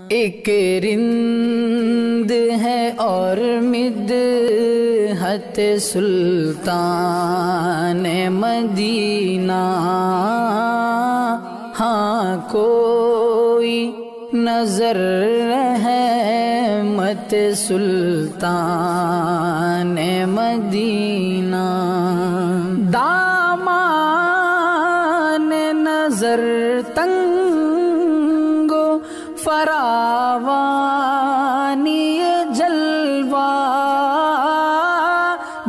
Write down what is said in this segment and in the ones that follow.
ایک رند ہے اور مدحت سلطان مدینہ، ہاں کوئی نظر رحمت سلطان مدینہ، دامان نظر تنگو فراوانی جلوہ،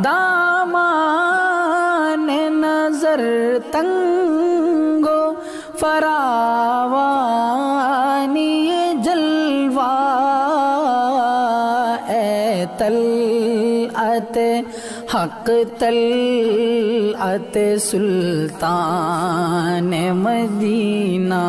دامان نظر تنگو فراوانی جلوہ، اے طلعت حق طلعت سلطان مدینہ،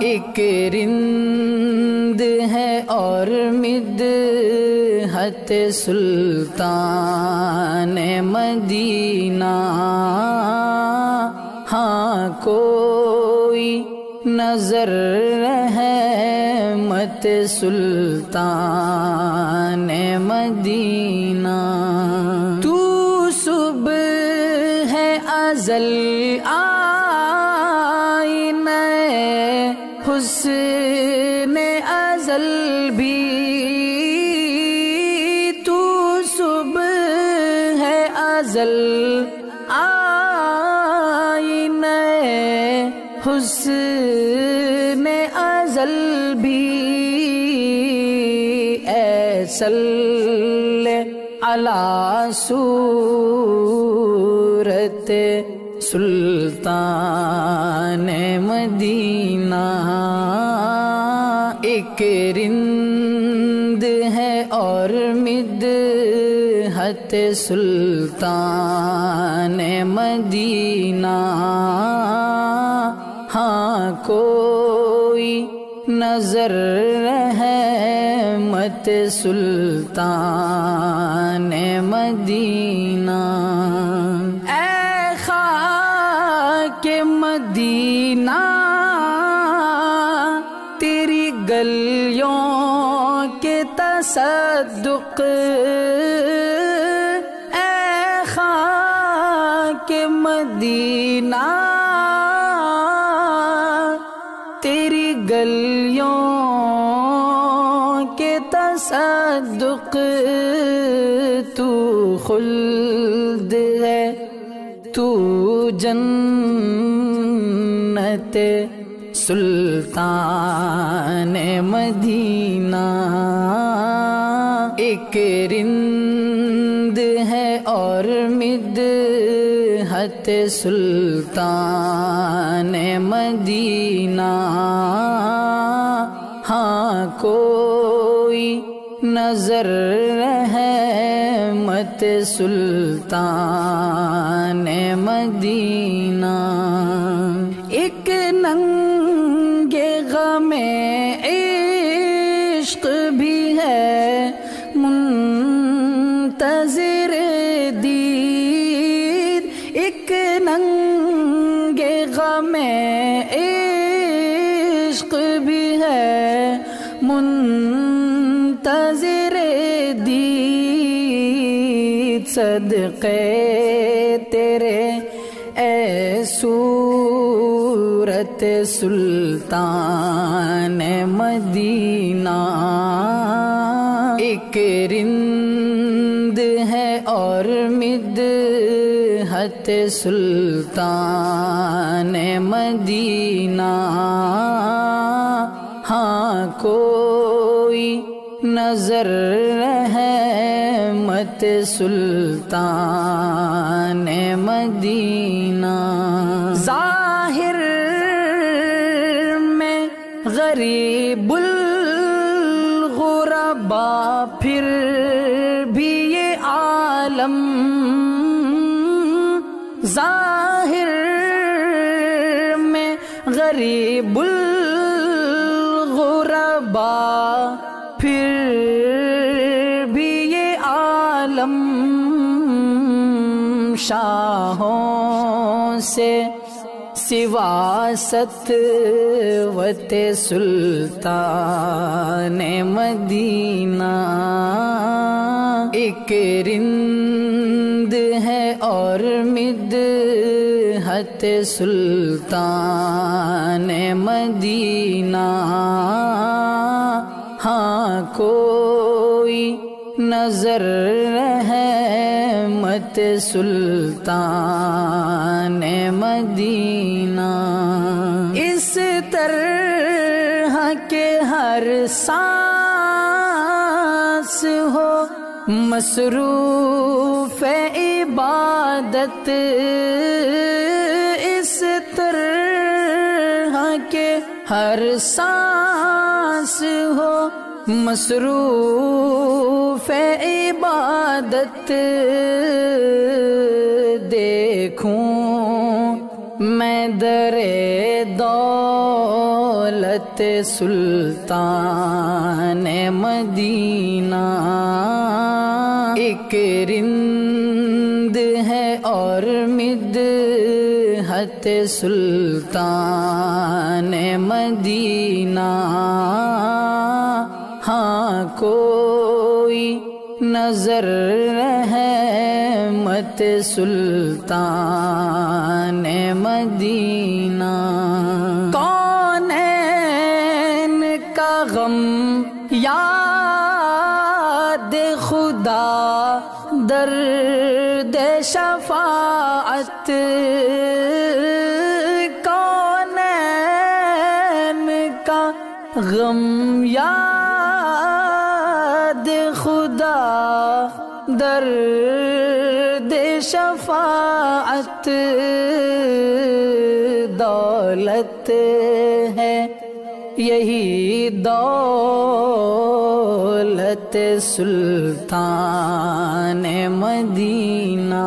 ایک رند ہے اور مدحت سلطان مدینہ، ہاں کوئی نظر رحمت سلطان مدینہ، تو صبح ہے ازل آئینہ حسن ازل بھی، تو صبح ہے ازل آئینہ حسن ازل بھی، اے صلی علی صورت سلطان مدینہ، ایک رند ہے اور مدحت سلطان مدینہ، ہاں کوئی نظر رحمت سلطان مدینہ، اے خاک مدینہ تیری گلیوں کے تصدق، اے خاک مدینہ تیری گلیوں کے تصدق، تو خلد ہے تو جنت سلطان مدینہ، ایک رند ہے اور مدحت سلطان مدینہ، ہاں کوئی نظر رحمت سلطان مدینہ، ایک ننگے غم عشق بھی ہے منتظر دید، ایک ننگے غم عشق بھی ہے منتظر دید، صدقے تیرے اے صورت سلطان مدینہ، ایک رند ہے اور مدحت سلطان مدینہ، ہاں کوئی نظر رحمت سلطان مدینہ، ظاہر میں غریب الغربا پھر بھی یہ عالم، ظاہر میں غریب الغربا پھر بھی یہ عالم، شاہوں سے سوا ستوت سلطان مدینہ، ایک رند ہے اور مدحت سلطان مدینہ، ہاں کوئی نظر رحمت سلطان مدینہ، اس طرح کے ہر سانس ہو مصروف عبادت، اس طرح کے ہر سانس ہو مصروف عبادت، دیکھوں میں در دولت سلطان مدینہ، ایک رند ہے اور مدحت سلطان مدینہ، ہاں کوئی نظر رحمت سلطان مدینہ، کونین کا غم یاد خدا درد شفاعت، کونین کا غم یاد خدا درد شفاعت، دولت ہے یہی دولت سلطان مدینہ،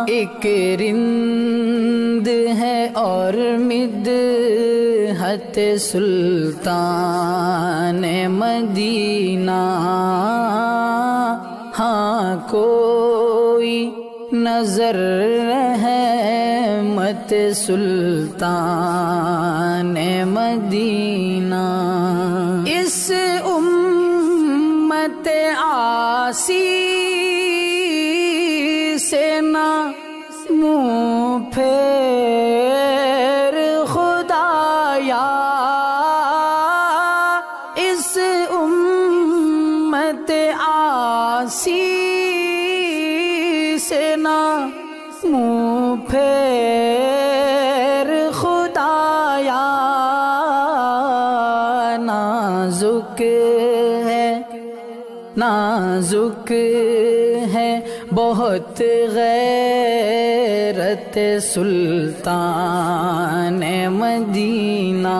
ایک رند ہے اور مدحت سلطان مدینہ، ہاں کوئی نظر رحمت سلطان مدینہ، اس امت عاصی سے نہ منہ پھیر خدایا، اس امت عاصی سے نہ منہ پھیر خدایا، نازک ہے نازک ہے بہت غیرت سلطان مدینہ،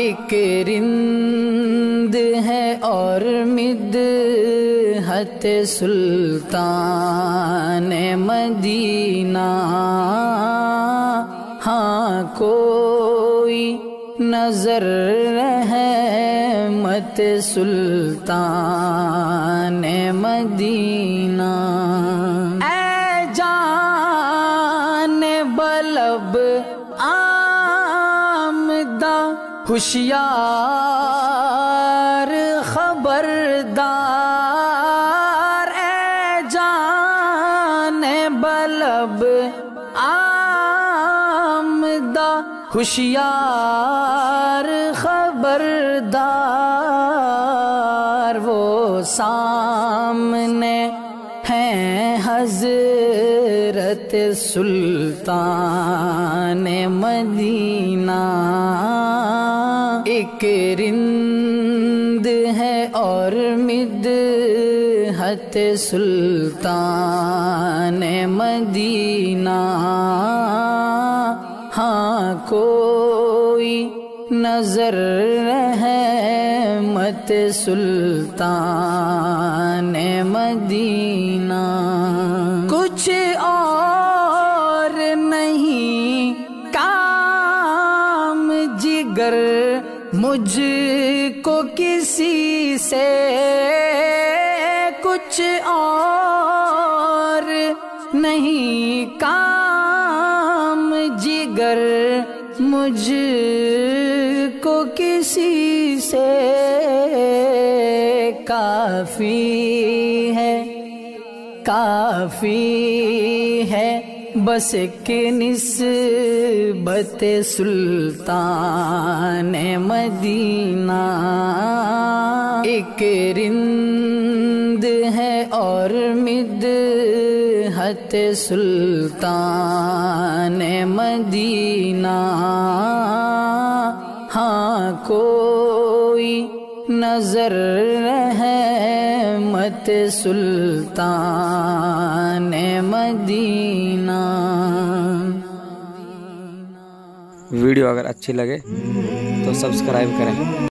ایک رند ہے اور مدحت سلطان مدینہ، ہاں کوئی نظر رحمت سلطان مدینہ، اے جان بلب آمدہ ہوشیار خبردار، اے جان بلب آمدہ ہوشیار خبردار، وہ سامنے ہیں حضرت سلطان مدینہ، ایک رند ہے اور مدحت سلطان مدینہ، ہاں کوئی نظر رحمت سلطان مدینہ، کچھ اور نہیں کام جگر مجھ کو کسی سے، کچھ اور نہیں کام مجھ کو کسی سے کافی ہے بس ایک نسبت سلطان مدینہ. ایک رند ہے اور مدحت سلطان مدینہ. ہاں کوئی نظر رحمت سلطان مدینہ. ویڈیو اگر اچھی لگے تو سبسکرائب کریں.